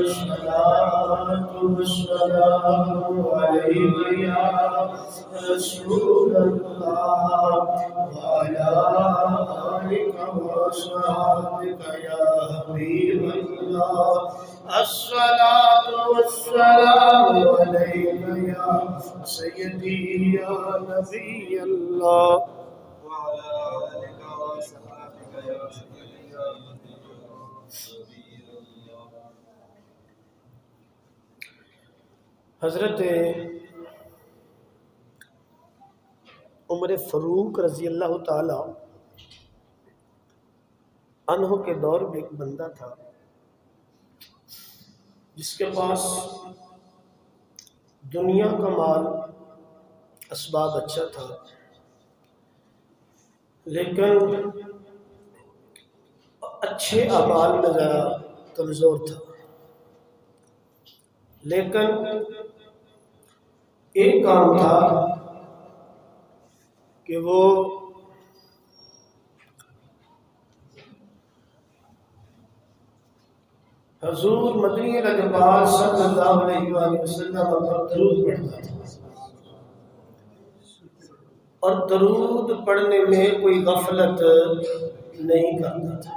الصلاة والسلام عليك يا رسول الله وعلى آلك وأصحابك يا حبيب الله الصلاة والسلام عليك يا سيدي يا نبي الله وعلى آلك وصحبك يا سيدي يا نبي الله. حضرت عمر فاروق رضی اللہ تعالی عنہ کے دور میں ایک بندہ تھا جس کے پاس دنیا کا مال اسباب اچھا تھا، لیکن اچھے اعمال میں ذرا کمزور تھا۔ لیکن ایک کام تھا کہ وہ حضور مدنی الاقبال صلی اللہ علیہ وآلہ وسلم پر درود پڑھتا تھا، اور درود پڑھنے میں کوئی غفلت نہیں کرتا تھا۔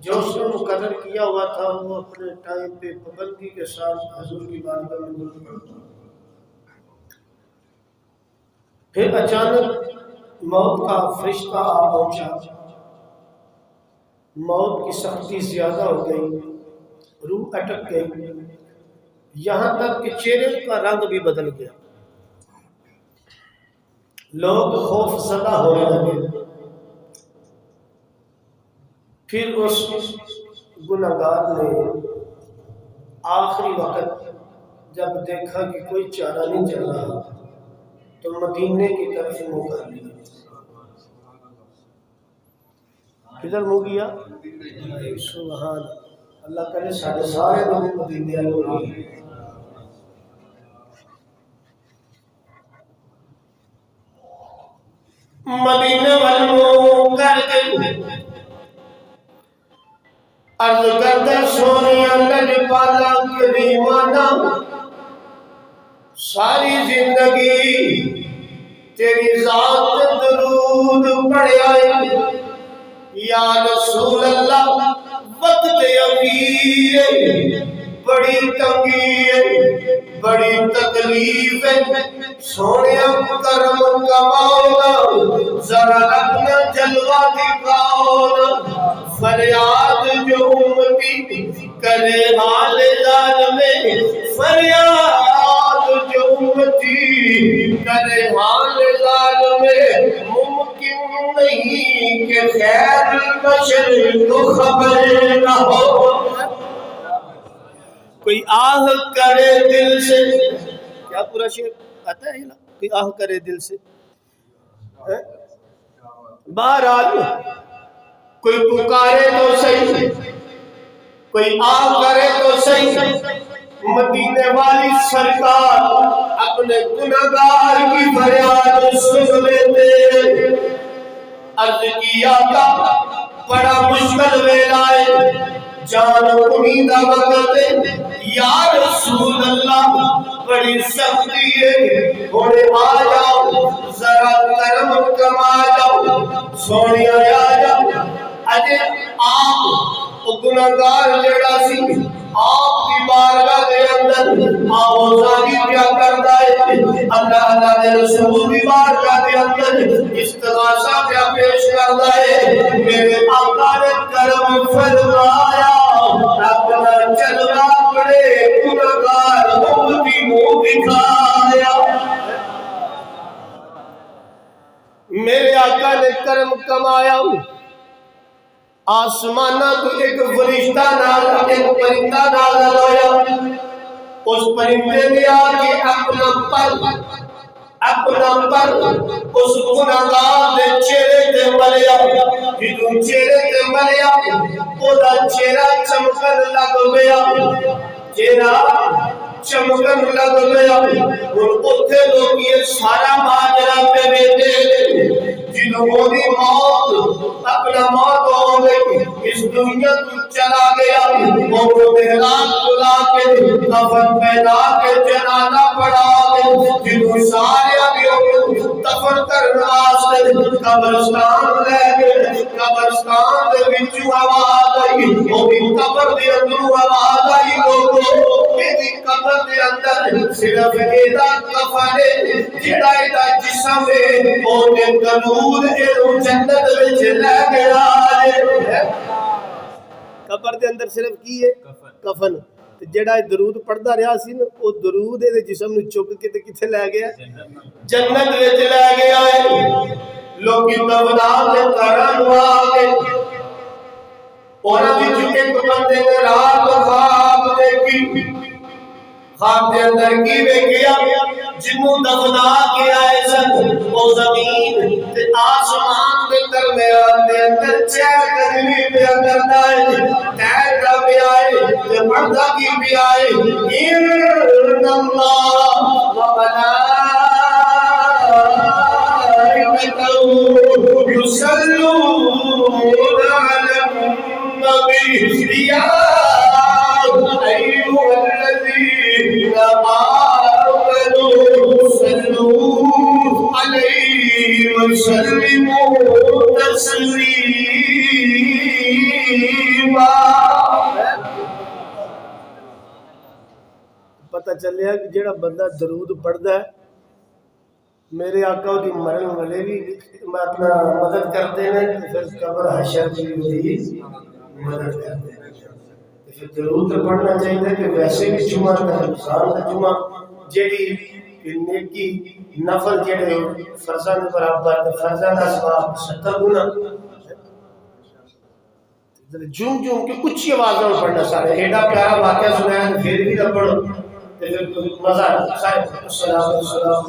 جو اس نے مقرر کیا ہوا تھا وہ اپنے ٹائم پہ پابندی کے ساتھ حضور کی بارگاہ میں درود پڑھتا۔ پھر اچانک موت کا فرشتہ آ پہنچا، موت کی سختی زیادہ ہو گئی، روح اٹک گئی، یہاں تک کہ چہرے کا رنگ بھی بدل گیا، لوگ خوف زدہ ہونے لگے۔ پھر اس گنہگار نے آخری وقت جب دیکھا کہ کوئی چارہ نہیں چل رہا تو مدینے کی طرف منہ کر لیا۔ کدھر منہ کیا؟ سبحان اللہ، کرے سارے لوگ مدینے والے ہو گئے۔ مدینے والے کر کے عرض کردہ سونی اللہ پالا کریمانہ، ساری زندگی تیری ذات درود پڑھ آئے یا رسول اللہ، وقت یقین بڑی تنگی ہے، بڑی تکلیف ہے، سونیا کرم کماؤنا، ذرا اپنا جلوہ دکھاؤنا، فریاد جو امتی کرے حال دار میں، فریاد جو امتی کرے حال دار میں، ممکن نہیں کہ خیر البشر کو خبر نہ ہو۔ کوئی آہ کرے دل سے، کیا پورا شعر آتا ہے نا؟ کوئی آہ کرے دل سے، بہرحال کوئی پکارے تو صحیح، کوئی آہ کرے تو صحیح، مدینے والی سرکار اپنے گنہگار کی فریاد سن لیتے۔ عرض کیا تھا بڑا مشکل ویلا ہے، جان امیدہ وقت ہے، یا رسول اللہ بڑی سختی ہے، تھوڑے آ جاؤ، ذرا کرم کما جاؤ، سونی آ جاؤ۔ اجے آپ گنہگار جڑا سی، آپ کی بارگاہ دے اندر آوازاری کیا کرتا ہے، اللہ دے رسول کی بارگاہ دے اندر استغاثہ کیا پیش کرتا ہے۔ میرے آقا نے کرم فرمایا، اپنا جلوہ بڑے گنہگار امتی منہ دکھایا۔ میرے آقا نے کرم کمایا، آسمانہ تو ایک فرشتہ ایک پرندہ نازل ہویا، اس پرندے نے آگے اپنا پر اس گنہگار دے چہرے تے ملیا، جدوں چہرے تے ملیا اودا چہرہ چمکن لگ گیا، چہرہ چمکن لگ گیا اور اتھے لوگ یہ سارا ماجرا پہ بیٹھے جنہوں نے موت اپنا موت ہو گئی اس دنیا تو چلا گیا اور محراب بلا کے کفن پہنا کے جنازہ پڑھا کے جنہوں سارے دفن کرنے واسطے قبرستان لے گئے قبرستان دے وچوں آواز آئی وہ بھی قبر دے اندروں آواز آئی لوگوں میری قبر دے اندر صرف ایدا کفن ہے جڑا ایدا جسم ہے وہ درود جنت وچ لے گیا ہے قبر دے اندر صرف کی ہے کفن جڑا درود پڑھدا رہیا سی نا او درود دے جسم نو چک کے تے کتے لے گیا جنت وچ لے گیا ہے لوکی تبدال دے کرن والے اونا وچ ایک بندے نے رات خواب دیکھی خواب دے اندر کی ویکھیا جنوں دفنا کے آئے سن وہ زمین تے آسمان دے درمیان دے اندر چہر قدمی پہ کرتا ہے تیر کا بھی آئے تے پردہ کی بھی آئے ان اللہ و ملائکتہ یصلون علی النبی یا ایھا الذین آمنوا صلوا علیہ وسلموا تسلیما پتہ چلیا کہ جڑا بندہ درود پڑھدا ہے میرے آقا دی مرن والے بھی اپنا مدد کرتے ہیں پھر قبر حشر کی بھی مدد کرتے ہیں پھر درود پڑھنا چاہیے کہ ویسے بھی جمعہ کا رمضان کا جمعہ جڑی نیکی نفل جڑے فرضاں دے برابر تے فرضاں دا ثواب 70 گنا جم جم کے اونچی آواز میں پڑھنا سارے ایڈا پیارا واقعہ سنایا پھر بھی نہ پڑھو تے پھر مزہ سارے السلام السلام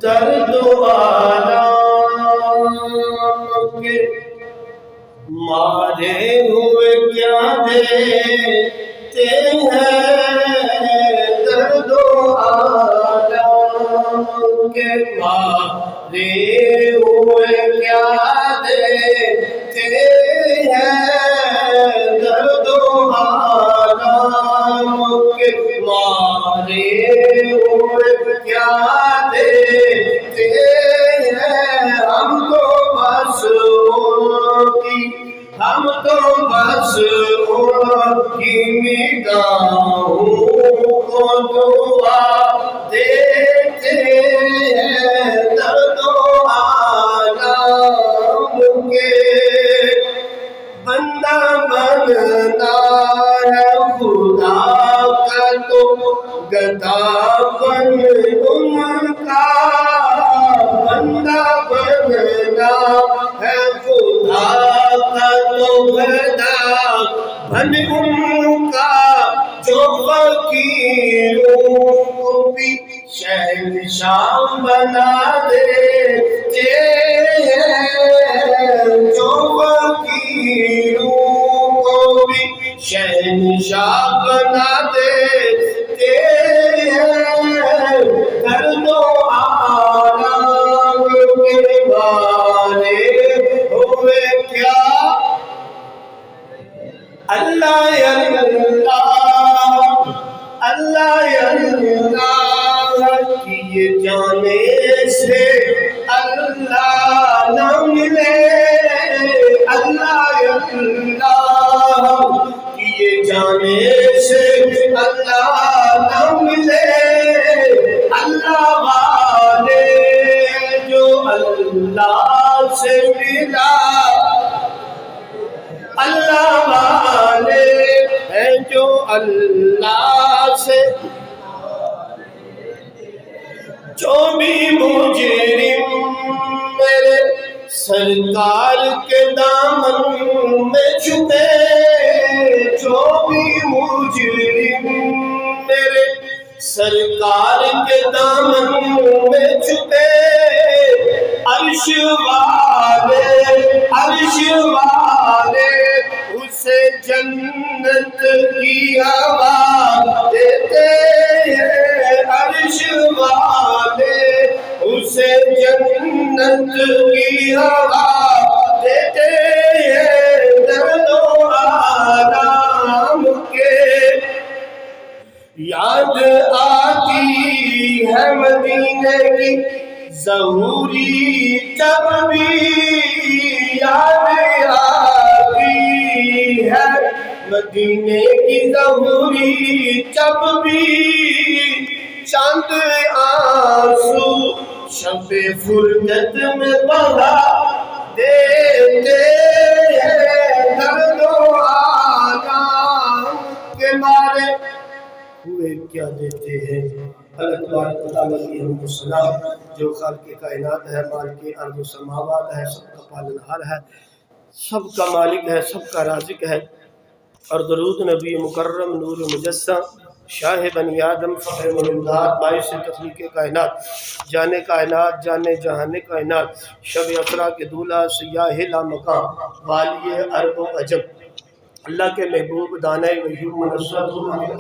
درد آلام کے مارے ہوئے کیا دیتے ہیں درد آلام کے مارے ہوئے کیا دیتے ہیں درد آلام کے مارے ہوئے کیا دیتے ہیں ہم تو بس ان کی نگاہوں کو دعا دیتے ہیں درد و آلام کے بندہ بننا ہے خدا کا تو گدا بن ان کا بندہ بننا ہے خدا کا تو گدا بن ان کا جو فقیروں کو بھی شہنشاہ بنا دیتے ہیں جو فقیروں کو بھی شہنشاہ بنا دیتے ہیں درد و آلام کے والے ہوئے کیا اللہ اللہ کیے جانے سے اللہ نہ ملے اللہ کیے جانے سے اللہ نہ ملے اللہ والے جو اللہ سے ملا اللہ والے ہیں جو اللہ سے جو بھی مجرم میرے سرکار کے دامن میں چھپے جو بھی مجرم میرے سرکار کے دامن میں چھپے عرش والے اسے جنت کی ہوا دیتے ہیں، عرش والے اسے جنت کی ہوا دیتے ہیں، درد و آرام کے یاد آتی ہے مدینے کی ظہوری جب بھی، یاد آتی ہے مدینے کی ظہوری جب بھی، چاند آنسو شب فرقت میں بہا دیتے ہیں، درد و آرام کے مارے ہوئے کیا دیتے ہیں۔ اللہ تبارک و تعالیٰ کی حمد و ثنا جو خالق کائنات ہے، مالک ارض و سماوات ہے، سب کا پالنہار ہے، سب کا مالک ہے، سب کا رازق ہے، اور درود نبی مکرم نور مجسم شاہ بنی آدم فخر مولودات باعث تخلیق کائنات جانے کائنات جانے جہان کائنات شب اسرا کے دولہ سیاہ لامکان والی عرب و عجم اللہ کے محبوب دانۂ غیوب منصت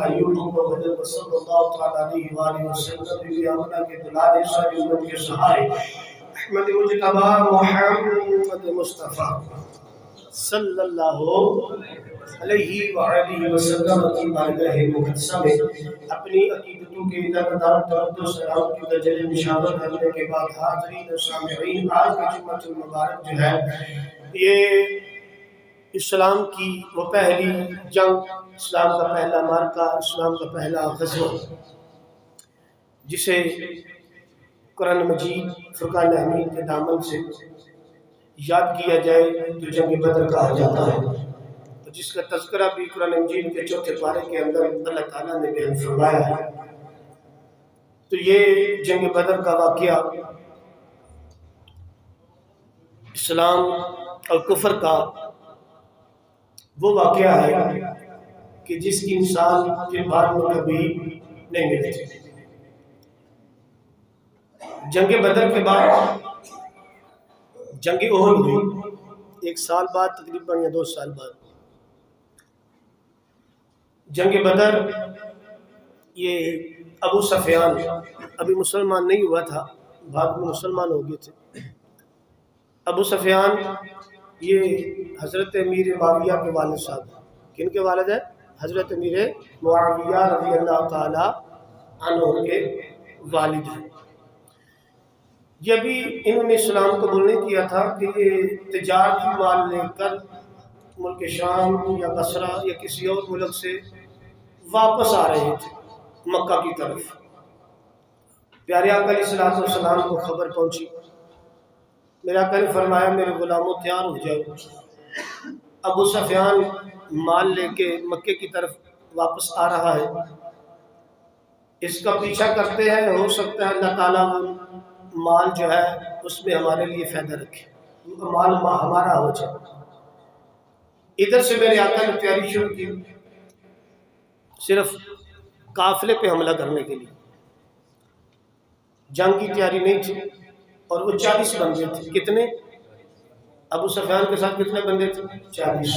ایوب و صلی اللہ تعالیٰ علیہ وآلہ وسلم بی آمنہ کے دلال ساری امت کے سہارے احمد مجتبی محمد مصطفیٰ صلی اللہ علیہ وآلہ وسلم کی بارگاہ مقدسہ میں اپنی عقیدتوں کے دردار درد و سلام کی درجہ نشانت کرنے کے بعد حاضرین و سامعین، آج کا جمعہ المبارک جو ہے یہ اسلام کی وہ پہلی جنگ، اسلام کا پہلا معرکہ، اسلام کا پہلا غزوہ جسے قرآن مجید فرقان حمید کے دامن سے یاد کیا جائے تو جنگ بدر کہا جاتا ہے، جس کا تذکرہ بھی قرآن مجید کے چوتھے پارے کے اندر اللہ تعالیٰ نے بیان فرمایا ہے۔ تو یہ جنگ بدر کا واقعہ اسلام اور کفر کا وہ واقعہ ہے کہ جس کی مثال کے بعد میں کبھی نہیں ملتی۔ جنگ بدر کے بعد جنگ احد ہوئی، ایک سال بعد تقریباً یا 2 سال بعد۔ جنگ بدر یہ ابو سفیان ابھی مسلمان نہیں ہوا تھا، بعد میں مسلمان ہو گئے تھے۔ ابو سفیان یہ حضرت امیر معاویہ کے والد صاحب ہیں۔ کن کے والد ہیں؟ حضرت امیر معاویہ رضی اللہ تعالی عنہ کے والد ہیں۔ یہ بھی انہوں نے اسلام قبول نہیں کیا تھا کہ یہ تجارتی مال لے کر ملک شام یا بصرہ یا کسی اور ملک سے واپس آ رہے تھے مکہ کی طرف۔ پیارے آقا علیہ الصلوۃ والسلام کو خبر پہنچی، میرا آقا نے فرمایا میرے غلاموں تیار ہو جاؤ، ابو سفیان مال لے کے مکے کی طرف واپس آ رہا ہے، اس کا پیچھا کرتے ہیں، ہو سکتا ہے اللہ تعالیٰ مال جو ہے اس میں ہمارے لیے فائدہ رکھے، مال ہمارا ہو جائے۔ ادھر سے میرے آقا نے تیاری شروع کی، صرف قافلے پہ حملہ کرنے کے لیے، جنگ کی تیاری نہیں تھی، اور وہ 40 بندے تھے۔ کتنے؟ ابو سفیان کے ساتھ کتنے بندے تھے؟ 40۔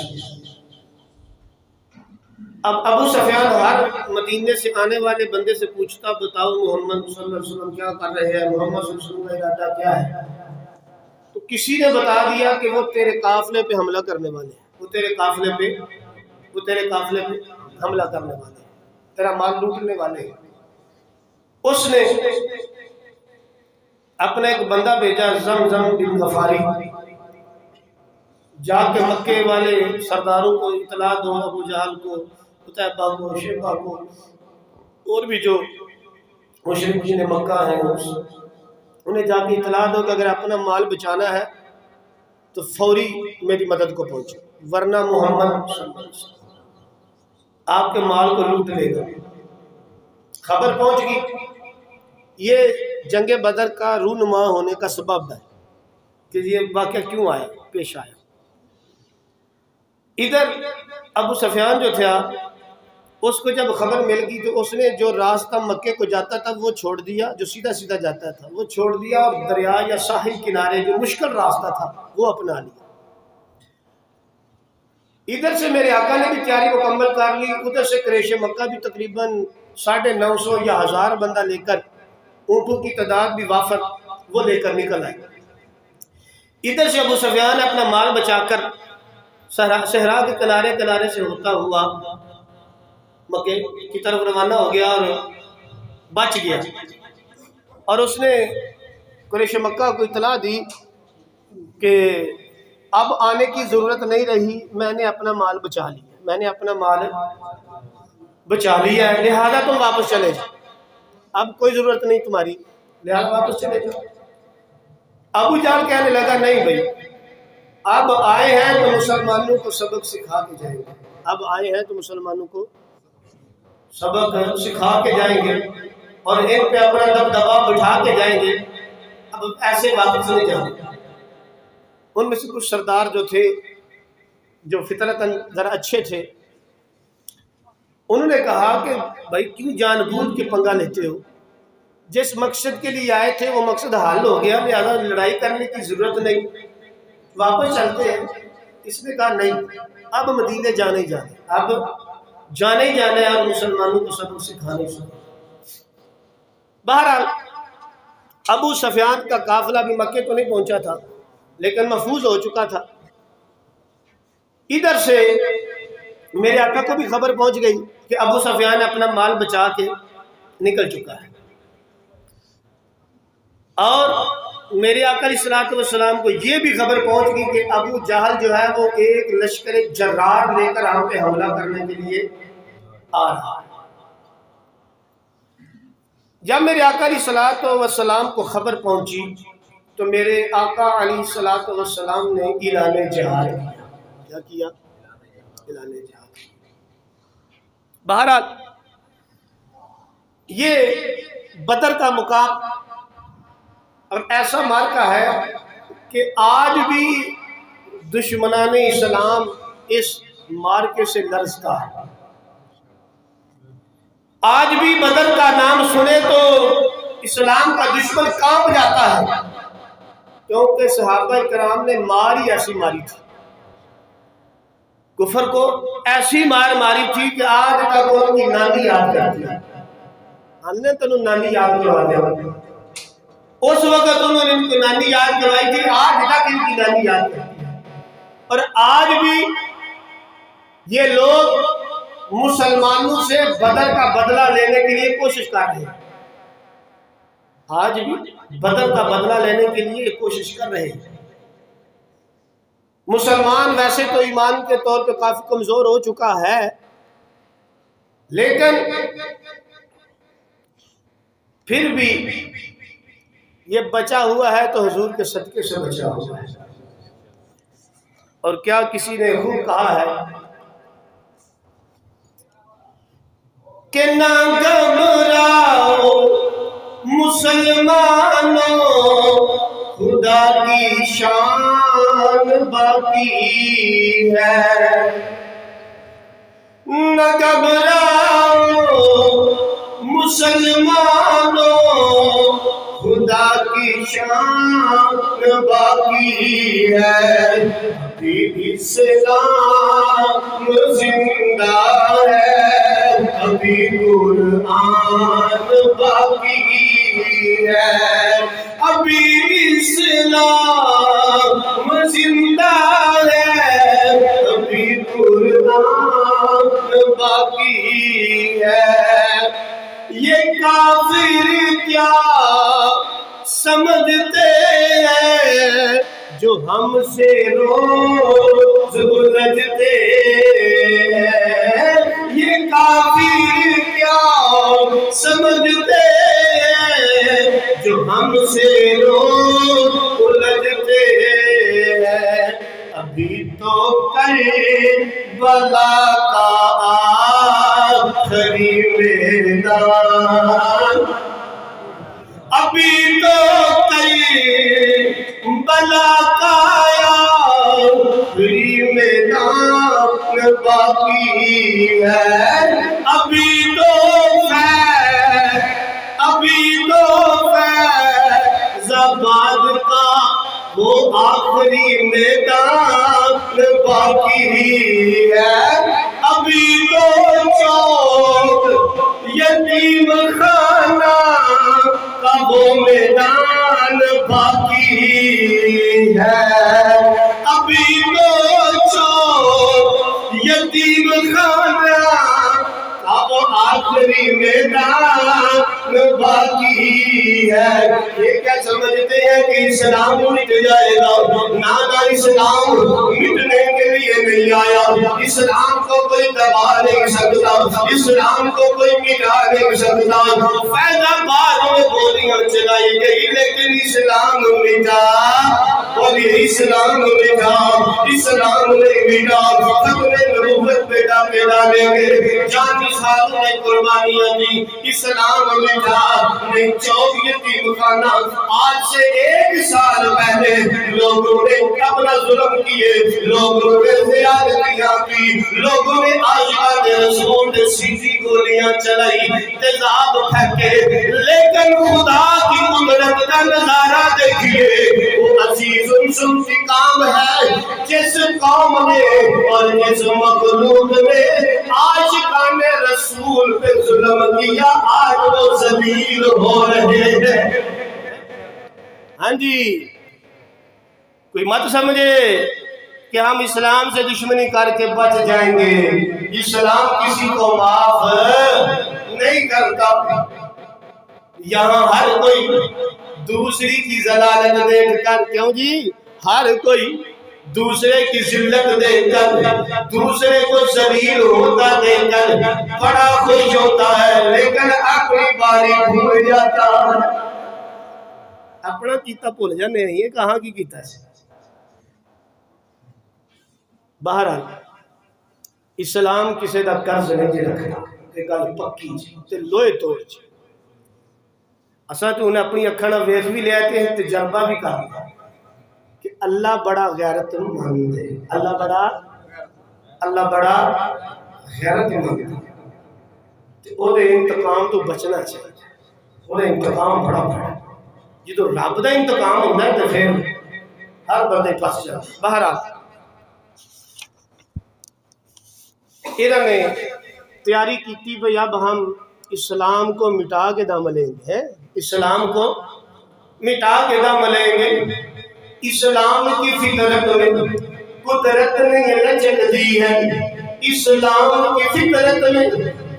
اب ابو سفیان ہر مدینے سے آنے والے بندے سے پوچھتا، بتاؤ محمد صلی اللہ علیہ وسلم کیا کر رہے ہیں، محمد صلی اللہ علیہ وسلم کا ارادہ کیا ہے؟ تو کسی نے بتا دیا کہ وہ تیرے قافلے پہ حملہ کرنے والے ہیں، وہ تیرے قافلے پہ حملہ کرنے والے ہیں، تیرا مال لوٹنے والے ہیں۔ اس نے اپنا ایک بندہ بھیجا، زمزم بن غفاری، جا کے مکے والے سرداروں کو اطلاع دو، ابو جہل کو، عتیبہ کو، شیبہ کو، اور بھی جو مشرکین مکہ ہیں انہیں جا کے اطلاع دو کہ اگر اپنا مال بچانا ہے تو فوری میری مدد کو پہنچے، ورنہ محمد صلی اللہ علیہ وسلم آپ کے مال کو لوٹ لے گا۔ خبر پہنچ گئی۔ یہ جنگ بدر کا رونما ہونے کا سبب ہے کہ یہ واقعہ کیوں آیا، پیش آیا۔ ادھر ابو سفیان جو تھا اس کو جب خبر مل گئی تو اس نے جو راستہ مکے کو جاتا تھا وہ چھوڑ دیا، جو سیدھا سیدھا جاتا تھا وہ چھوڑ دیا، اور دریا یا ساحل کنارے جو مشکل راستہ تھا وہ اپنا لیا۔ ادھر سے میرے آقا نے بھی تیاری مکمل کر لی، ادھر سے قریش مکہ بھی تقریباً 950 یا 1000 بندہ لے کر، اونٹوں کی تعداد بھی وافر وہ لے کر نکل آئے۔ ادھر سے ابو سفیان اپنا مال بچا کر صحرا کے کنارے کنارے سے ہوتا ہوا مکے کی طرف روانہ ہو گیا اور بچ گیا، اور اس نے قریش مکہ کو اطلاع دی کہ اب آنے کی ضرورت نہیں رہی، میں نے اپنا مال بچا لیا، میں نے اپنا مال بچا لیا ہے، لہذا تم واپس چلے جاؤ، اب کوئی ضرورت نہیں تمہاری، لہذا واپس چلے جاؤ۔ ابو جہل کہنے لگا نہیں بھائی، اب آئے ہیں تو مسلمانوں کو سبق سکھا کے جائیں گے، اب آئے ہیں تو مسلمانوں کو سبق سکھا کے جائیں گے اور ان پہ اپنا دبدبا بٹھا کے جائیں گے، اب ایسے واپس نہیں جائیں گے۔ ان میں سے کچھ سردار جو تھے، جو فطرتاً ذرا اچھے تھے، انہوں نے کہا کہ بھائی کیوں جان بوجھ کے پنگا لیتے ہو، جس مقصد کے لیے آئے تھے وہ مقصد حل ہو گیا، لہذا لڑائی کرنے کی ضرورت نہیں، واپس چلتے ہیں۔ اس نے کہا نہیں، اب مدینے جانے ہی جانے، اب جانے ہی جانے اور مسلمانوں کو سبق سکھانے سے۔ بہرحال ابو سفیان کا قافلہ بھی مکے تو نہیں پہنچا تھا لیکن محفوظ ہو چکا تھا۔ ادھر سے میرے آقا کو بھی خبر پہنچ گئی کہ ابو سفیان اپنا مال بچا کے نکل چکا ہے، اور میرے آقا علیہ الصلوۃ والسلام کو یہ بھی خبر پہنچ گئی کہ ابو جہل جو ہے وہ ایک لشکر جرار لے کر ہم پہ حملہ کرنے کے لیے آ رہا ہے۔ جب میرے آقا علیہ الصلوۃ والسلام کو خبر پہنچی تو میرے آقا علیہ الصلوۃ والسلام نے اعلان جہاد کیا۔ کیا کیا؟ اعلان جہاد۔ بہرحال یہ بدر کا مقام اور ایسا مارکا ہے کہ آج بھی دشمنان اسلام اس مارکے سے لرزتا ہے۔ آج بھی بدر کا نام سنے تو اسلام کا دشمن کانپ جاتا ہے، کیونکہ صحابہ کرام نے مار ہی ایسی ماری تھی، کفر کو ایسی مار ماری تھی کہ آج تک ان کی نانی یاد کرتی ہے۔ ہم نے تو نانی یاد کروا دیا، اس وقت انہوں نے ان کی نانی یاد کروائی تھی، آج تک ان کی نانی یاد کرتی ہے۔ اور آج بھی یہ لوگ مسلمانوں سے بدر کا بدلہ لینے کے لیے کوشش کر رہے ہیں، آج بھی بدر کا بدلہ لینے کے لیے کوشش کر رہے ہیں۔ مسلمان ویسے تو ایمان کے طور پہ کافی کمزور ہو چکا ہے، لیکن پھر بھی یہ بچا ہوا ہے تو حضور کے صدقے سے بچا ہوا ہے۔ اور کیا کسی نے خوب کہا ہے کہ نہ گھبراؤ مسلمانوں، خدا کی شان باقی ہے، نہ گھبراؤ مسلمانوں، خدا کی شان باقی ہے، ابھی اسلام زندہ ہے، ابھی قرآن باقی ہے، ابھی اسلام زندہ ہے، ابھی قرآن باقی ہے۔ یہ کافر کیا سمجھتے ہیں جو ہم سے روز الجھتے ہیں، یہ کافر کیا سمجھتے ہیں جو ہم سے روز الجھتے ہیں، ابھی تو کربلا کا آخری میدان، ابھی تو کربلا کا آخری میدان باقی ہے، ابھی تو فیضآباد کا وہ آخری میدان باقی ہے، ابھی تو چوک یتیم خانہ کا وہ میدان باقی ہے، ابھی تو چوک یتیم خانہ کا وہ آخری میدان باقی ہے۔ یہ کیا سمجھتے ہیں کہ اسلام مٹ جائے گا؟ نانا، اسلام مٹنے کے لیے نہیں آیا، اسلام کو کوئی دبا نہیں سکتا، اسلام کو کوئی مٹا نہیں سکتا۔ فیض آباد میں گولیاں چلائی گئی لیکن اسلام مٹا، بولیے اسلام مٹا، اسلام نہیں مٹا۔ ختم نبوت بیٹا کے ڈالیں گے، جان نثاروں نے قربانیاں دی، اسلام مٹا نہیں۔ چوک یتیم خانہ، آج سے 1 سال پہلے لوگوں نے اپنا ظلم کیے، لوگوں نے زیادتیاں کی، لوگوں نے عاشقان رسول نے سیدھی گولیاں چلائی، تیزاب پھینکے، لیکن خدا کی قدرت کا نظارہ دیکھیے۔ وہ عزیز انتقام ہے جس قوم نے اور جس مخلوق نے عاشقان رسول پہ ظلم کیا، آج وہ ذلیل ہو رہے ہیں۔ ہاں جی، کوئی مت سمجھے کہ ہم اسلام سے دشمنی کر کے بچ جائیں گے۔ اسلام کسی کو معاف نہیں کرتا۔ یہاں ہر کوئی دوسری کی ضلالت دیکھ کر، کیوں جی؟ ہر کوئی دوسرے کی ذلت دیکھ کر، دوسرے کو ذلیل ہوتا دیکھ کر بڑا خوش ہوتا ہے، لیکن اپنی باری بھول جاتا ہے۔ اپنا کیتا بھول جانے ہیں، یہ کہاں کی کیتا ہے؟ بہرحال اسلام کسی دا قرض نہیں رکھتا، یہ گل پکی جی تے لوہے توڑ جی۔ اساں تو انہیں اپنی اکھاں نال ویکھ بھی لیا تے تجربہ بھی کر لیا کہ اللہ بڑا غیرت مند ہے، اللہ بڑا غیرت مند ہے، تے او دے انتقام تو بچنا چاہیے۔ او دے انتقام بڑا بڑا، جدو رب دا انتقام ہوندا ہے تے پھر ہر بندے پس جاتا۔ بہرحال انہوں نے تیاری کی تھی بھئی اب ہم اسلام کو مٹا کے دم لیں گے، اسلام کو مٹا کے دم لیں گے۔ اسلام کی فطرت میں قدرت نے یہ لچک دی ہے، اسلام کی فطرت میں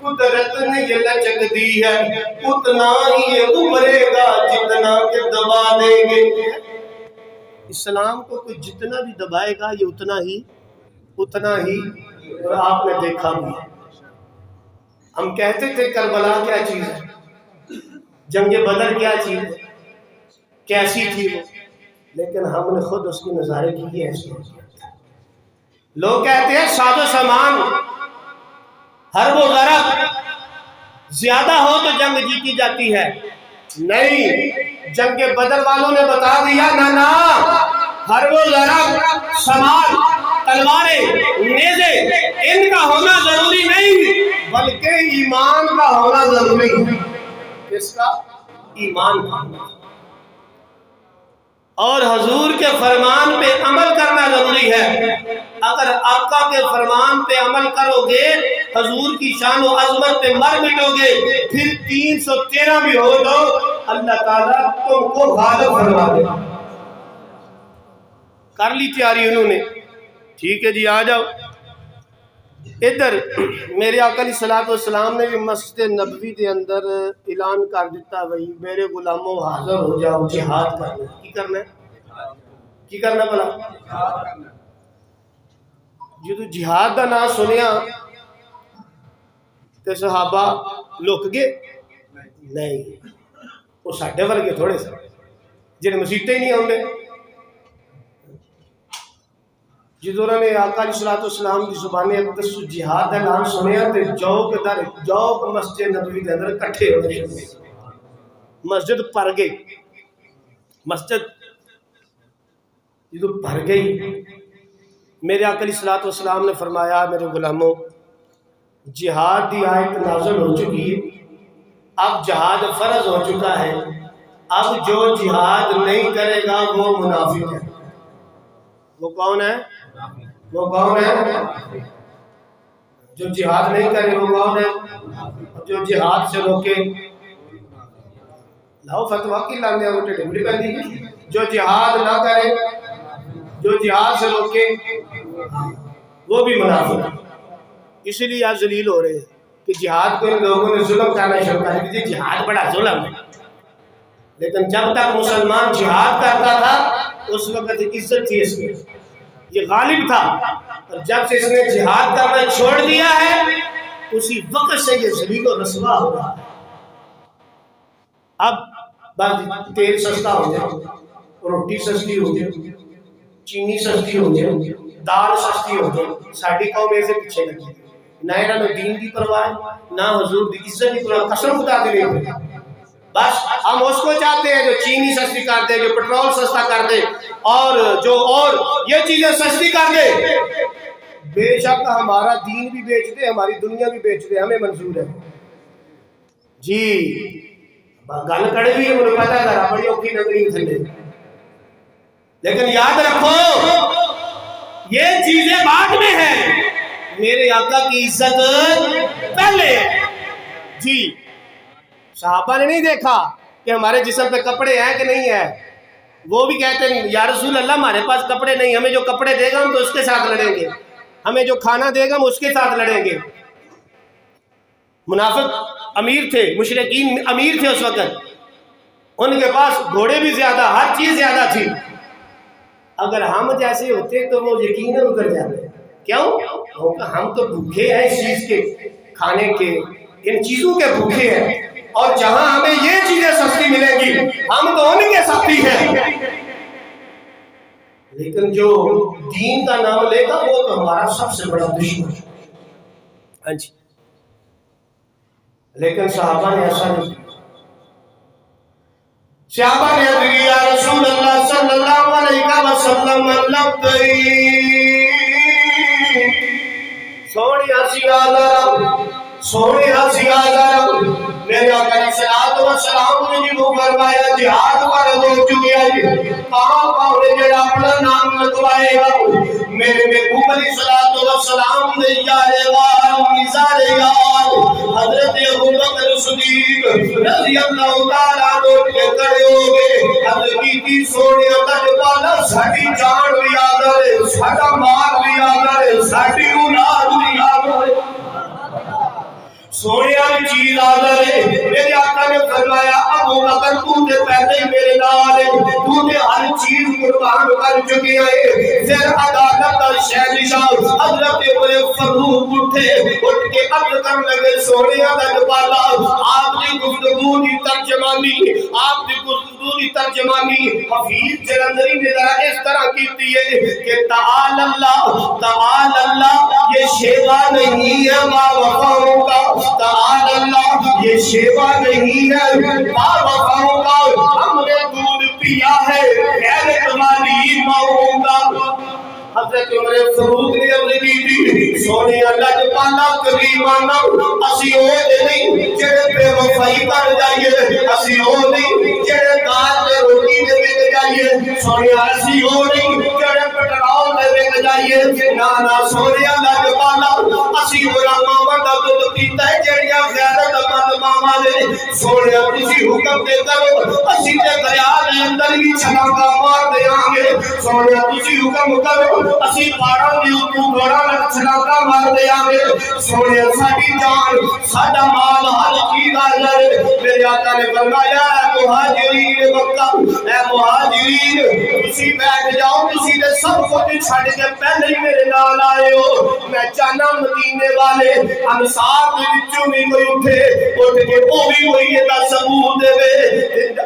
قدرت نے یہ لچک دی ہے، اتنا ہی یہ ابھرے گا جتنا کہ دبا دیں گے۔ اسلام کو کوئی جتنا بھی دبائے گا یہ اتنا ہی، اور آپ نے دیکھا بھی ہے۔ ہم کہتے تھے کربلا کیا چیز ہے، جنگ بدر کیا چیز ہے، کیسی تھی وہ، لیکن ہم نے خود اس کے نظارے کی ہے۔ لوگ کہتے ہیں ساز و سامان حرب و غرب زیادہ ہو تو جنگ جیتی جاتی ہے، نہیں، جنگ بدر والوں نے بتا دیا نا، حرب و غرب سامان تلواریں نیزے ان کا ہونا ضروری نہیں، بلکہ ایمان کا ہونا ضروری ہے۔ کس کا؟ ایمان کا۔ اور حضور کے فرمان پہ عمل کرنا ضروری ہے۔ اگر آقا کے فرمان پہ عمل کرو گے، حضور کی شان و عظمت پہ مر مٹو گے، پھر 313 بھی ہو تو اللہ تعالیٰ تم کو غالب فرما دے۔ کر لی تیاری انہوں نے، ٹھیک ہے جی آ جاؤ ادھر۔ میرے آقا علیہ الصلوۃ والسلام نے بھی مسجد نبوی دے اندر اعلان کر دیتا بھئی میرے غلاموں حاضر ہو جاؤ، جہاد کرنا۔ کی کرنا بلا؟ جدو جہاد دا نام سنیا تے صحابہ لک گئے؟ نہیں، وہ ساڈے ورگے تھوڑے سے جن مسیطے ہی نہیں ہوندے۔ جدو انہوں نے آقا علیہ الصلوۃ والسلام کی زبان اقدس جہاد کا نام سنیا تے جوک مسجد نبوی دے اندر کٹھے ہونے شروع، مسجد بھر گئی۔ مسجد جدو بھر گئی میرے آقا علیہ الصلوۃ والسلام نے فرمایا میرے غلاموں جہاد کی آیت نازل ہو چکی ہے، اب جہاد فرض ہو چکا ہے، اب جو جہاد نہیں کرے گا وہ منافق ہے۔ وہ کون ہے؟ وہ کون ہے؟ جو جہاد نہیں کرے وہ کون ہے؟ جو جہاد سے روکے لاؤ فتوا کی لانے وہ ٹھڈی پہ دی، جو جہاد نہ کرے، جو جہاد سے روکے وہ بھی منافق ہے۔ اسی لیے آپ ذلیل ہو رہے ہیں کہ جہاد کو ان لوگوں نے ظلم کرنا شروع کر دیا کہ جہاد بڑا ظلم ہے، لیکن جب تک مسلمان جہاد کرتا تھا اس وقت عزت تھی اس میں، یہ غالب تھا، اور جب سے اس نے جہاد کرنا چھوڑ دیا ہے اسی وقت سے یہ ذلیل و رسوا ہو رہا ہے۔ اب بس تیل سستا ہو جائے، روٹی سستی ہو جائے، چینی سستی ہو جائے، دال سستی ہو جائے، ساڑی قوم ایسے پیچھے لگی، نہ انہوں نے دین کی پرواہ نہ حضور کی عزت کی پرواہ، قسم خدا کے لیے بس ہم اس کو چاہتے ہیں جو چینی سستی کر دے، جو پیٹرول سستا کر دے، اور جو اور یہ چیزیں سستی کر دے۔ بے شک ہمارا دین بھی بیچ دے، ہماری دنیا بھی بیچ دے، ہمیں منظور ہے جی۔ گل کڑے بھی ہے مجھے پتا ہے ذرا بڑی اوکھی نگری تھلے، لیکن یاد رکھو یہ چیزیں بعد میں ہیں، میرے آقا کی عزت پہلے ہے جی۔ صحابہ نے نہیں دیکھا کہ ہمارے جسم پہ کپڑے ہیں کہ نہیں ہیں، وہ بھی کہتے ہیں یا رسول اللہ ہمارے پاس کپڑے نہیں، ہمیں جو کپڑے دے گا ہم تو اس کے ساتھ لڑیں گے، ہمیں جو کھانا دے گا ہم اس کے ساتھ لڑیں گے۔ منافق امیر تھے، مشرکین امیر تھے اس وقت، ان کے پاس گھوڑے بھی زیادہ، ہر چیز زیادہ تھی، اگر ہم جیسے ہوتے تو وہ یقیناً اتر جاتے۔ کیوں؟ ہم تو بھوکے ہیں اس چیز کے، کھانے کے، ان چیزوں کے بھوکے ہیں، اور جہاں ہمیں یہ چیزیں سستی ملیں گی ہم تو ان کے ساتھی ہیں، لیکن جو دین کا نام لے گا وہ تو ہمارا سب سے بڑا دشمن ہے۔ ہاں جی، لیکن صحابہ نے ایسا نہیں کیا۔ صحابہ نے عرض کی یا رسول اللہ صلی اللہ علیہ وسلم سونی ہنسی آدھر، سونی ہنسی آدھر، میرے آقا علیہ الصلوۃ والسلام نے جی وہ فرمایا جہاد فرض ہو چکی ہے، کہاں نے جڑا اپنا نام لگوائے گا، میرے محبوب علیہ الصلوۃ والسلام نے یار وار نثار یار حضرت ابوبکر صدیق رضی اللہ تعالیٰ عنہ کے کھڑے ہو گئے، حضرت کی سونے اللہ والا ساڈی جان بھی آدھر ہے، ساڈا مال بھی آدھر ہے، ساڈی اولاد بھی آدھر ہے، سونے والی چیز آدھر ہے۔ میرے آقا نے فرمایا ابو بکر تو نے پہلے ہی میرے نال ہے، تو نے ہر چیز قربان کر چکے ہیں۔ پھر عدالت کا شہنشاہ حضرت عمر فاروق اٹھ کے عرض کرنے لگے سونے اللہ والا آپ کی گفتگو کی ترجمانی، آپ کی گفتگو کی ترجمانی حفیظ جلندری نے ذرا اس طرح کی ہے کہ تعال اللہ یہ شیوا نہیں ہے ما وفاؤں کا، تعال اللہ یہ شیوا نہیں ہے ما وفاؤں کا، ہم نے دودھ پیا ہے غیرت والی ماؤں کا۔ حضرت عمر فاروق نے عرض کی تھی سونے اللہ کے پانا کریمانہ اسی او نہیں جڑے بے وفائی کر جائیے، اسی او نہیں جڑے دال میں روٹی دے کے جائیے، سونے اسی او نہیں جڑے پٹرول دے کے جائیے، نا سونے اللہ کے پانا اسی برا ماما دا دودھ پیتا ہے جڑیاں غیرت مند ماما نے، سونے تسی حکم دے کرو اسی تے دریا دے اندر بھی چھلاکا مار دیاں گے، سونے تسی حکم کرو اسی پہاڑوں دی اوپر گھوڑا چھلاکا مار دیاں گے، سونے ساڈی جان ساڈا مال ہر چیز حاضر ہے۔ میرے آقا نے فرمایا اے مہاجرین مکہ، اے مہاجرین تسی بیٹھ جاؤ، تسی تے سب کچھ چھڈ کے پہلے ہی میرے نال آئے ہو، میں چاہنا مدینے والے انصار دے وچوں بھی کوئی اٹھے اٹھ کے وہ بھی کوئی دا ثبوت دے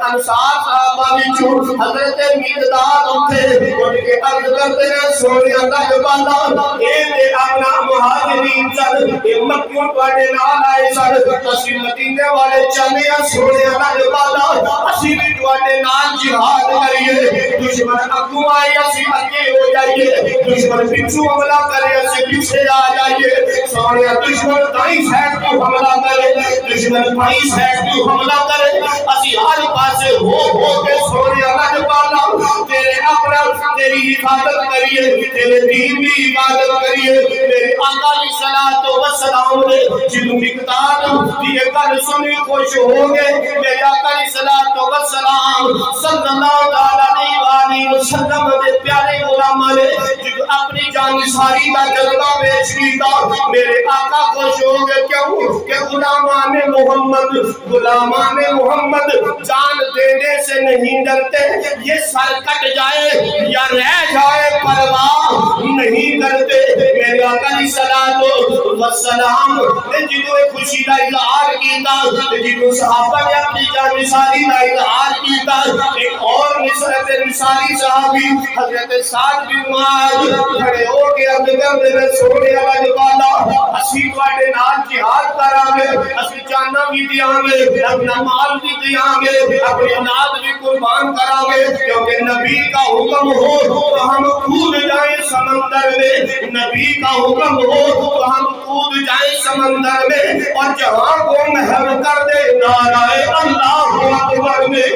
انصار صحابہ وچوں حضرت مقداد اٹھے اٹھ کے عرض کرتے ہیں سونیا دا بالا اے تے اپنا مہاجرین چل اے مکیوں تواڈے نال آئے سن اسی مدینے والے چلے سونیا دا بالا اسی بھی تواڈے نال جہاد کریے دشمن اگوں آئے اسی اگے ہو جائیے دشمن پیچھے حملہ کرے اسی پیچھے آ جائیے سونیا دشمن دائیں سائڈ کو حملہ کرے دشمن بائیں سائڈ کو حملہ کرے اسی ہر پاسے ہو کے سونیا دا بالا تیرے اپنا تیری حفاظت کریے تیرے دین کی حفاظت کریے میرے آقا علیہ الصلوۃ والسلام نے جنوں مقداد دی گل سنی خوش ہو گئے میرے آقا علیہ الصلوۃ والسلام صلی اللہ علیہ وسلم دے پیارے غلاماں نے جو اپنی جان ساری دا جذبہ پیش کیتا میرے آقا خوش ہو گئے کیوں کہ غلامان محمد جان دینے سے نہیں ڈرتے یہ سر کٹ جائے یا رہ جائے پرواہ نہیں کرتے میرے آقا علیہ الصلوۃ والسلام نے جنہوں خوشی کا اظہار کیتا جنہوں صحابہ نے اپنی جان ساری کا اظہار کیتا ایک اور مثالی صحابی حضرت سعد بن معاذ کھڑے ہو کے عرض کرتے ہیں سونے اللہ والا اسی تواڈے نال جہاد کرانگے اسی جاناں بھی دیاں گے اپنا مال بھی دیاں گے اپنی اولاد بھی قربان کرانگے کیونکہ نبی کا حکم ہو تو ہم کود جائیں سمندر میں نبی کا حکم ہو تو ہم کود جائیں سمندر میں اور جہاں کو محو کر دے نعرہ اللہ اکبر میں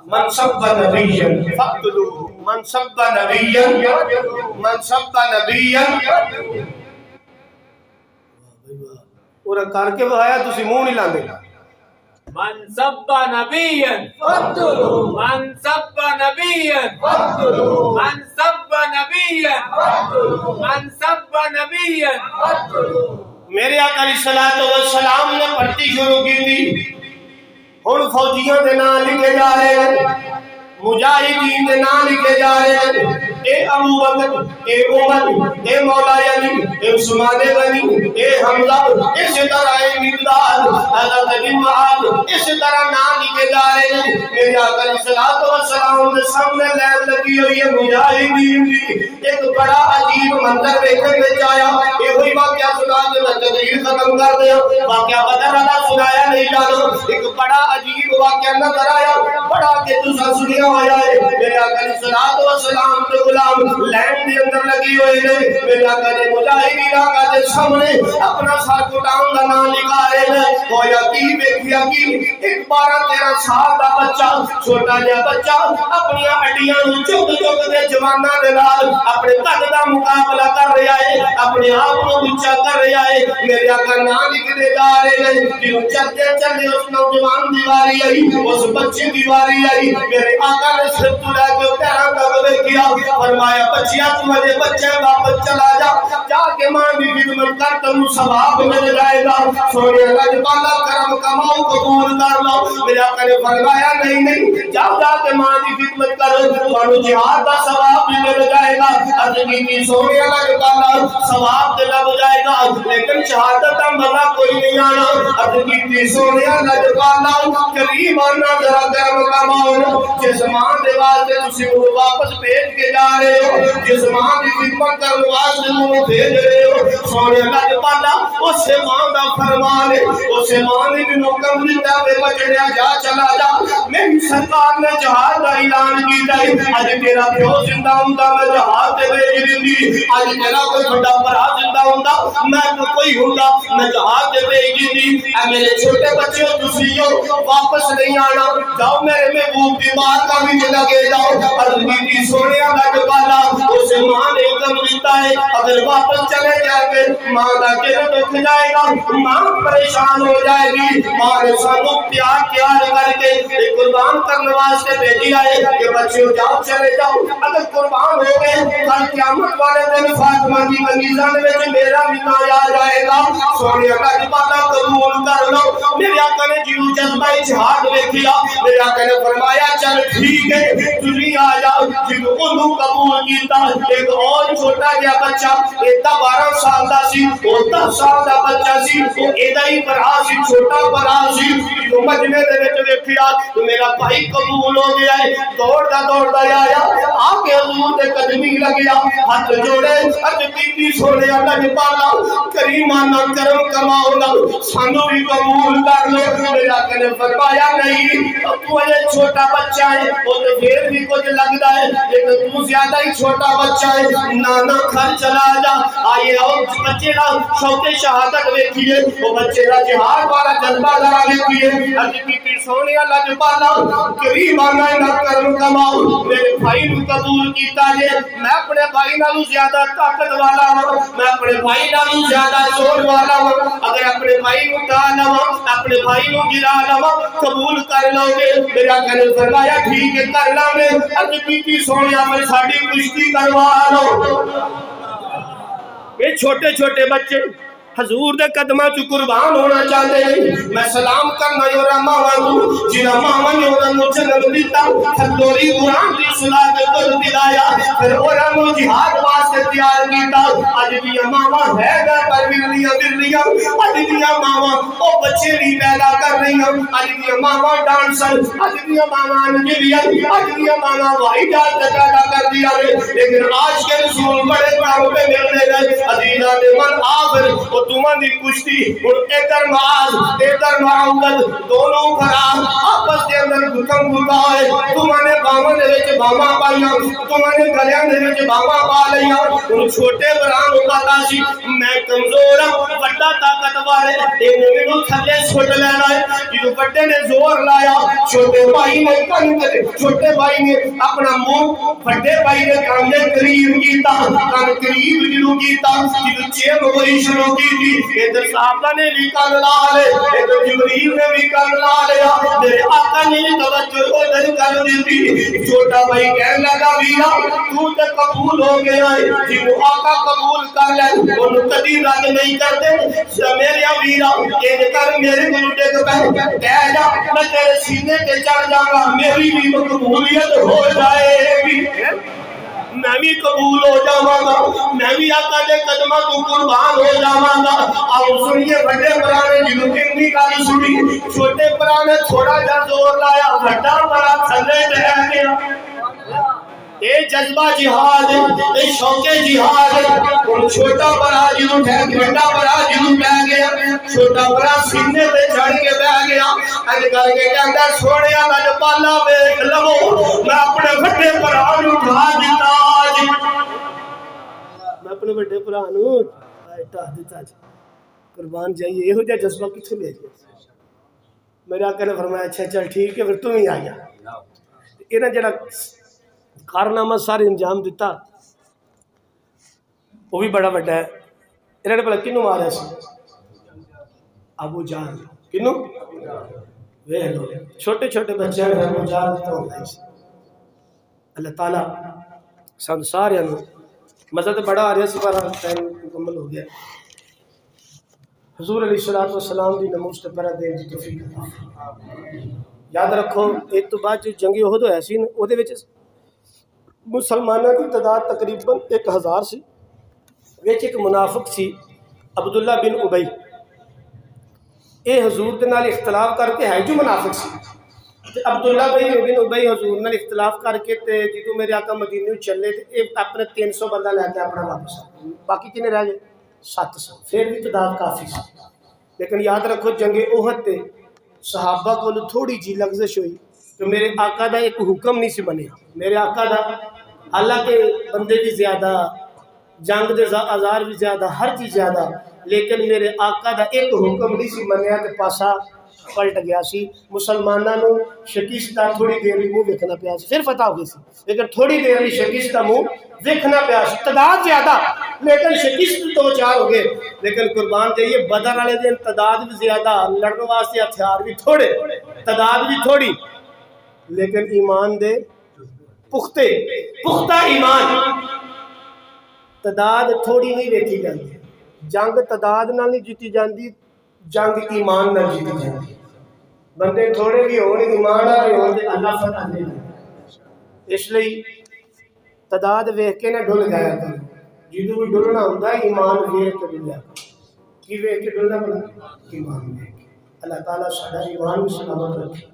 منصب نبیًا فقتلوه منصب نبیًا اور کر کے بہایا تسی منہ نہیں لاندے منصب نبیًا فقتلوه منصب نبیًا فقتلوه منصب نبیًا فقتلوه منصب نبیًا فقتلوه میرے آقا علیہ الصلوۃ والسلام نے پڑھتی شروع کی تھی ہن فوجیوں دے نام لکھے جا رہے ہیں مجاہدین دے نام لکھے جا رہے ہیں اے ابو بکر اے عمر اے مولا علی اے عثمان غنی اے حمزہ اسی طرح اے مقداد حضرت بن معاذ اسی طرح نام لکھے جا رہے ہیں میرے آقا علیہ الصلوۃ والسلام کے سامنے لائن لگی ہوئی ہے مجاہدین کی ایک بڑا عجیب منظر دیکھنے میں آیا یہ وہی واقعہ سنا کے میں تقریر ختم کر دیا واقعہ بدر والا سنایا نہیں جانا ایک بڑا عجیب واقعہ نظر آیا بڑا کہ تسا سنیا ہوا ہے میرے آقا علیہ الصلوۃ والسلام کے غلام لائن کے اندر لگی ہوئے ہیں میرے آقا نے مجاہدین آقا کے سامنے اپنا سر گھٹان کا نام لکھا رہے ہیں گویا کی دیکھیا کی ایک 12-13 سال کا بچہ چھوٹا جہا بچہ اپنی ہڈیاں چک چک کے جواناں دے نال اپنے قد دا مقابلہ کر رہا ہے اپنے آپ کو اونچا کر رہا ہے میرے آقا نام لکھتے جا رہے ہیں جنہوں چلتے چلتے اس نوجوان دیواری آئی اس بچے دیواری آئی میرے آقا نے سر تلا کے پیرا قبضے کیا فرمایا بچیا تو مجھے بچے واپس چلا جا کے ماں کی خدمت کر تم ثواب مل جائے گا سونے اللہ تعالی کرم کماؤ قبول کر لو میرے آقا نے فرمایا نہیں جا کے ماں کی خدمت کر تو جہاد کا ثواب بھی مل جائے گا کی سونے اللہ تعالی ثواب دے لگ جائے گا لیکن شہادت کا مزہ کوئی نہیں آنا کی سونے اللہ تعالی قریب آنا ذرا کرم کماؤ جس ماں دے واسطے تسی وہ واپس بھیج کے جا رہے ہو جس ماں کی خدمت کرنے واسطے وہ بھیج رہے ہو سونے اللہ تعالی اس ماں دا فرمان ہے اس ماں نے بھی حکم دیتا ہے بچڑیا جا چلا جا میری سرکار نے جہاد کا اعلان کیتا ہے اج تیرا پیو زندہ ہوندا میں جہاد تے بھیج دیندی اج تیرا کوئی بڑا بھرا زندہ ہوندا میں کوئی ہوندا میں جہاد تے بھیج دیندی اے میرے چھوٹے بچے تسی واپس نہیں آنا جاؤ میرے محبوب کی بات کا بھی لگے جاؤ عرض کی سونے اللہ تعالی اس ماں نے حکم دیتا ہے اگر واپس چلے جائے گے ماں کا دل دکھ جائے گا ماں پریشان ہو جائے گی ماں نے سانو پیار پیار کر کر کے قربان کرنے واسطے بھیجی آئے کہ بچیوں جاؤ چلے جاؤ، اگر قربان ہو گئے کل قیامت والے دن فاطمہ کی کنیزان میں میرا بھی نام آ جائے گا۔ سونے کا جبانا قبول کر لو۔ میرے آقا نے جیو جذبہ جہاد دیکھیا، میرے آقا نے فرمایا چل ٹھیک ہے تجھے آ جاؤ۔ جنہوں انہوں قبول کیتا ایک اور چھوٹا گیا بچہ، ایتا 12 سال دا سی، 10 سال دا بچہ سی، ایدہ ہی برا سی، چھوٹا برا سی۔ جو مجمع دے وچ ویکھیا تو میرا بھائی قبول ہو گیا ہے، دوڑدا آیا آکے حضور دے قدمی لگیا، ہاتھ جوڑے عرض کیتی سونے اللہ پالا کریمانہ کرم کماؤنا سانو بھی قبول کر لو۔ میرے آقا نے فرمایا نہیں، تو یہ چھوٹا بچہ ہے وہ تو پھر بھی کچھ لگتا ہے لیکن تو زیادہ ہی چھوٹا بچہ ہے، نانا گھر چلا جا۔ آئیے اور بچے کا شوق شہادت دیکھیے، وہ بچے کا جہاد والا جذبہ ذرا دیکھیے۔ عرض کیتی سونے اللہ پالا کریمانہ کرم کماؤ، میرے بھائی نو قبول کیتا ہے، میں اپنے بھائی نالوں زیادہ طاقت والا ہوں، میں اپنے بھائی نالوں زیادہ زور والا ہوں، اگر اپنے بھائی نو ڈا لوا اپنے بھائی نو گرا لوا قبول کر لو گے۔ میرا آقا نے فرمایا ٹھیک ہے کر لا میں۔ عرض کیتی سونیا میں ساڈی کشتی کروا لو۔ یہ چھوٹے چھوٹے بچے حضور دے قدمہ چو قربان ہونا چاہتے ہیں۔ میں سلام کرنا یورا ماما تو جنہ ماما نے انہوں نے جنم دیتا تھدوری قرآن دی صلاح کے قدر دلایا، پھر انہوں نے جہاد واسطے تیار کیتا۔ آج دیا ماما ہے گا پر ورلیاں آج دیا ماما او بچے نہیں پیدا کر رہی ہیں، آج دیا ماما ڈانسر، آج دیا ماما انجلیاں، آج دیا ماما وائی جال پیدا کر دیا ہے، لیکن آج کے رسول بڑے کاموں پہ ملنے گئے۔ عزیزہ دے من آخر تمہاں دی کشتی ادھر معاذ ادھر معاوض دونوں بھرا آپس کے اندر گھٹم گھٹائے، تمہاں نے باواں دے وچ باواں پائیاں، تمہاں نے گلیاں دے وچ باواں پا لیاں۔ ان چھوٹے بران نوں پتا سی میں کمزور ہاں، بڑا طاقتور ہے، انہوں مینوں تھلے سٹ لینا ہے۔ جدوں بڑے نے زور لایا چھوٹے بھائی نے کن کرے، چھوٹے بھائی نے اپنا منہ بڑے بھائی نے کان دے قریب کیتا، کان قریب جدوں کیتا جدوں چیب ہوئی شروع کی تھی، ادھر صحابہ نے بھی کان لا لے، ادھر جبریل نے بھی کان لا لیا، میرے آقا نے توجہ ادھر کر دی تھی۔ چھوٹا بھائی کہنے لگا ویرا تو تے قبول ہو گیا ہے، جنہوں آقا قبول کر لے انہوں کدی رد نہیں کرتے۔ میرے ویرا یہ کر میرے گلوٹے کے پہ کہہ جا میں تیرے سینے کے چڑھ جاؤں گا، میری بھی مقبولیت ہو جائے گی، میں بھی قبول ہو جاواں گا، میں بھی آقا دے قدمہ تو قربان ہو جاواں گا۔ آؤ سنیے بڑے پرانے جنہوں کتنی گالی سنی، چھوٹے پرانے تھوڑا جا زور لایا، بڑا بڑا تھلے رہ گیا۔ اے جذبہ جہاد ہے، اے شوق جہاد ہے۔ ان چھوٹا بڑا جنہوں بڑا بڑا جنہوں بہ گیا، چھوٹا بڑا سینے پہ چڑھ کے بہ گیا، اج کر کے کہتا سونے والا پالا ویکھ لو میں اپنے بڑے بڑا نوں اٹھا دیتا، میں اپنے بڑے بڑا نوں اٹھا دیتا قربان جائیے۔ یہ ہو جا جذبہ کتنے لے گیا؟ میرے آقا نے فرمایا اچھا چل ٹھیک ہے پھر تم ہی آیا۔ انہیں جڑا کارنامہ سارے انجام دیتا وہ بھی بڑا بڑا ہے۔ انہوں نے بلا کنوں مارا سی؟ ابو جہل۔ کنوں؟ چھوٹے چھوٹے بچے ہیں ابو جہل تو ہوتا ہے۔ اللہ تعالیٰ سن سارے مزہ تو بڑا آ رہا سی پر ٹائم مکمل ہو گیا۔ حضور علیہ السلام دی نموز تے پرہ دین دی توفیق عطا۔ یاد رکھو ایک تو بعد جو جنگی احد ہویا سی او دے وچ مسلمانوں کی تعداد تقریباً 1000 سی، وچ ایک منافق سی عبداللہ بن ابی، اے حضور دے نال اختلاف کر کے ہے جو منافق سی، تے عبداللہ بن ابی حضور نال اختلاف کر کے تے جدوں میرے آقا مدینے چلے تے اے اپنے 300 بندہ لے کے اپنا واپس آئے، باقی کنے رہ گئے 700، پھر بھی تعداد کافی سی۔ لیکن یاد رکھو جنگ احد تے صحابہ کو تھوڑی جی لغزش ہوئی تو میرے آقا دا ایک حکم نہیں سی بنیا، میرے آقا دا حالانکہ بندے بھی زیادہ، جنگ دے آزار بھی زیادہ، ہر چیز زیادہ، لیکن میرے آقا دا ایک حکم نہیں سی منیا کہ پاسا پلٹ گیا سی. مسلمانوں نو شکستہ تھوڑی دیر لی منہ ویکھنا پیا سی, پھر فتح ہو گئی سی, لیکن تھوڑی دیر لی شکستہ منہ ویکھنا پیا سی. تعداد زیادہ لیکن شکست دو چار ہو گئے. لیکن قربان جائیے بدر والے دن تعداد بھی زیادہ, لڑنے واسطے ہتھیار بھی تھوڑے, تعداد بھی تھوڑی, لیکن ایمان دے پختہ ایمان. تعداد تھوڑی نہیں ویکھی جاندی, جنگ تعداد نال نہیں جیتی جاندی, جنگ ایمان نال جیتی جاندی. بندے تھوڑے بھی ہون ایمان والے ہون تے اللہ فتح دے. اس لیے تعداد ویکھ کے نہ ڈل جایا کرو, جدوں بھی ڈلنا ہوندا ہے ایمان ویکھ کے ڈلیا کرو. کی ویکھ کے ڈلنا پڑا ایمان ویکھ کے. اللہ تعالیٰ ساڈا ایمان بھی سلامت رکھے.